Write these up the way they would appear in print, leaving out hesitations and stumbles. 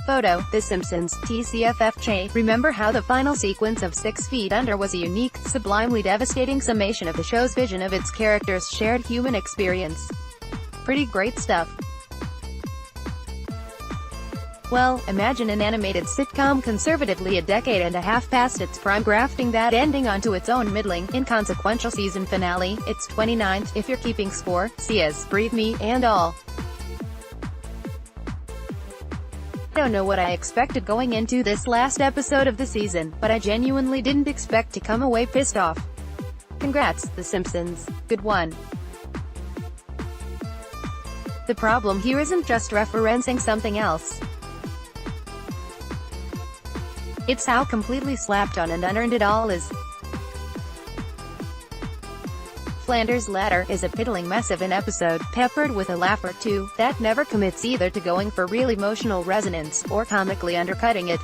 Photo: The Simpsons, TCFFCHey. Remember how the final sequence of 6 Feet Under was a unique, sublimely devastating summation of the show's vision of its characters' shared human experience? Pretty great stuff. Well, imagine an animated sitcom conservatively a decade and a half past its prime, grafting that ending onto its own middling, inconsequential season finale, its 29th, if you're keeping score, see as, breathe me, and all. I don't know what I expected going into this last episode of the season, but I genuinely didn't expect to come away pissed off. Congrats, The Simpsons. Good one. The problem here isn't just referencing something else. It's how completely slapped on and unearned it all is. Flanders' Ladder is a piddling mess of an episode, peppered with a laugh or two, that never commits either to going for real emotional resonance, or comically undercutting it.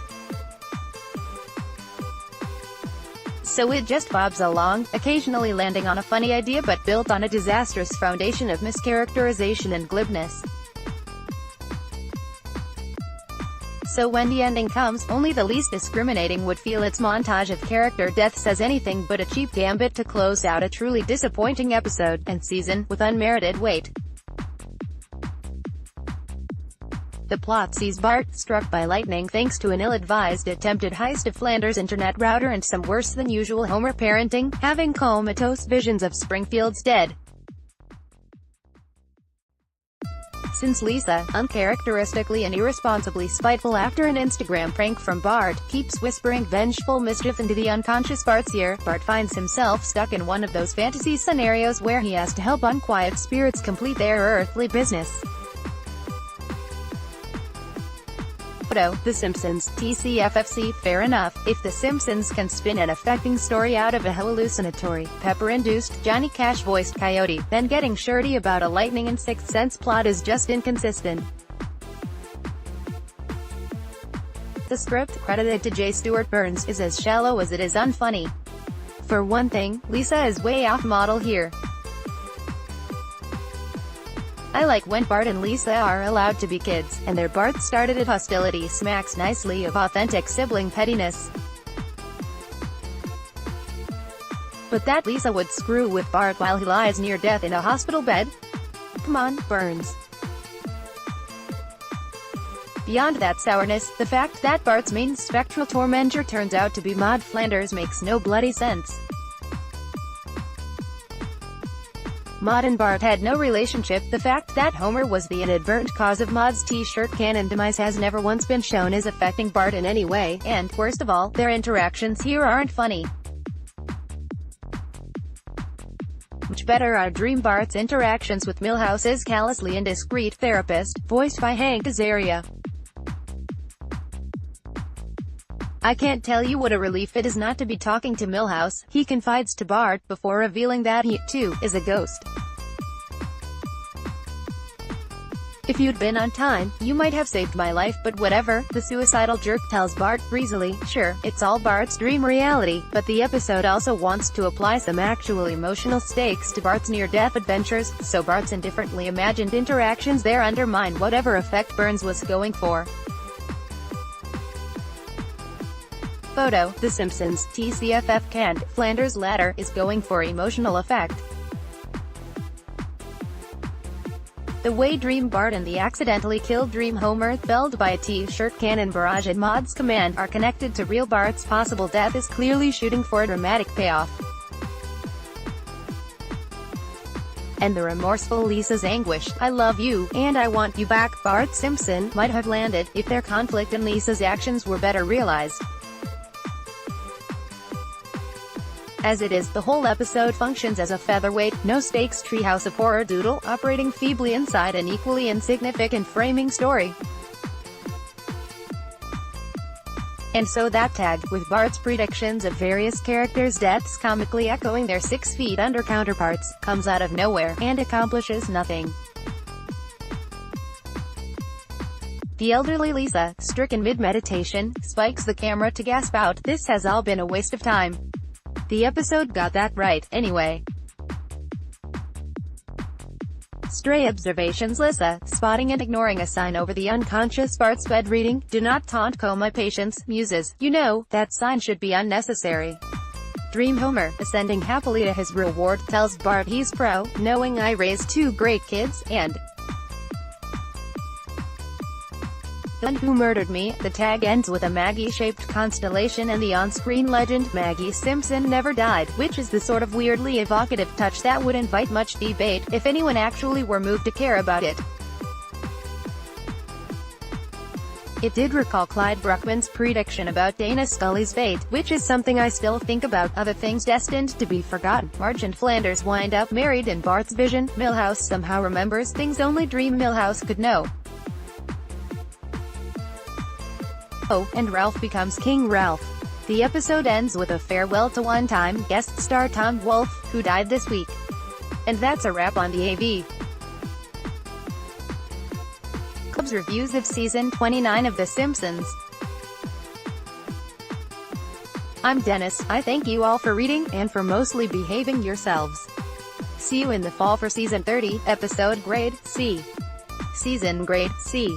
So it just bobs along, occasionally landing on a funny idea but built on a disastrous foundation of mischaracterization and glibness. So when the ending comes, only the least discriminating would feel its montage of character deaths as anything but a cheap gambit to close out a truly disappointing episode and season with unmerited weight. The plot sees Bart, struck by lightning thanks to an ill-advised attempted heist of Flanders' internet router and some worse-than-usual Homer parenting, having comatose visions of Springfield's dead. Since Lisa, uncharacteristically and irresponsibly spiteful after an Instagram prank from Bart, keeps whispering vengeful mischief into the unconscious Bart's ear, Bart finds himself stuck in one of those fantasy scenarios where he has to help unquiet spirits complete their earthly business. Photo: The Simpsons, TCFFC. Fair enough, if The Simpsons can spin an affecting story out of a hallucinatory, pepper-induced, Johnny Cash-voiced coyote, then getting shirty about a lightning and Sixth Sense plot is just inconsistent. The script, credited to J. Stewart Burns, is as shallow as it is unfunny. For one thing, Lisa is way off model here. I like when Bart and Lisa are allowed to be kids, and their Bart-started hostility smacks nicely of authentic sibling pettiness. But that Lisa would screw with Bart while he lies near death in a hospital bed? Come on, Burns. Beyond that sourness, the fact that Bart's main spectral tormentor turns out to be Maude Flanders makes no bloody sense. Maude and Bart had no relationship. The fact that Homer was the inadvertent cause of Maude's t-shirt cannon demise has never once been shown as affecting Bart in any way, and, worst of all, their interactions here aren't funny. Much better are Dream Bart's interactions with Milhouse's callously indiscreet therapist, voiced by Hank Azaria. I can't tell you what a relief it is not to be talking to Milhouse, he confides to Bart, before revealing that he, too, is a ghost. If you'd been on time, you might have saved my life, but whatever, the suicidal jerk tells Bart breezily. Sure, it's all Bart's dream reality, but the episode also wants to apply some actual emotional stakes to Bart's near-death adventures, so Bart's indifferently imagined interactions there undermine whatever effect Burns was going for. Photo: The Simpsons, TCFFCHey. Flanders' Ladder is going for emotional effect. The way Dream Bart and the accidentally killed Dream Homer, felled by a t-shirt cannon barrage at Maude's command, are connected to real Bart's possible death is clearly shooting for a dramatic payoff. And the remorseful Lisa's anguish, "I love you, and I want you back," Bart Simpson, might have landed, if their conflict and Lisa's actions were better realized. As it is, the whole episode functions as a featherweight, no-stakes treehouse of horror doodle, operating feebly inside an equally insignificant framing story. And so that tag, with Bart's predictions of various characters' deaths comically echoing their 6 Feet Under counterparts, comes out of nowhere, and accomplishes nothing. The elderly Lisa, stricken mid-meditation, spikes the camera to gasp out, "This has all been a waste of time." The episode got that right, anyway. Stray observations. Lisa, spotting and ignoring a sign over the unconscious Bart's bed. Reading, do not taunt my patience, muses. You know, that sign should be unnecessary. Dream. Homer, ascending happily to his reward, tells Bart he's pro, knowing I raised 2 great kids, and the one who murdered me. The tag ends with a Maggie-shaped constellation and the on-screen legend, Maggie Simpson never died, which is the sort of weirdly evocative touch that would invite much debate, if anyone actually were moved to care about it. It did recall Clyde Bruckman's prediction about Dana Scully's fate, which is something I still think about. Other things destined to be forgotten. Marge and Flanders wind up married in Bart's vision. Milhouse somehow remembers things only Dream Milhouse could know. Oh, and Ralph becomes King Ralph. The episode ends with a farewell to one-time guest star Tom Wolfe, who died this week. And that's a wrap on the AV Club's reviews of Season 29 of The Simpsons. I'm Dennis. I thank you all for reading, and for mostly behaving yourselves. See you in the fall for Season 30, Episode Grade C. Season Grade C.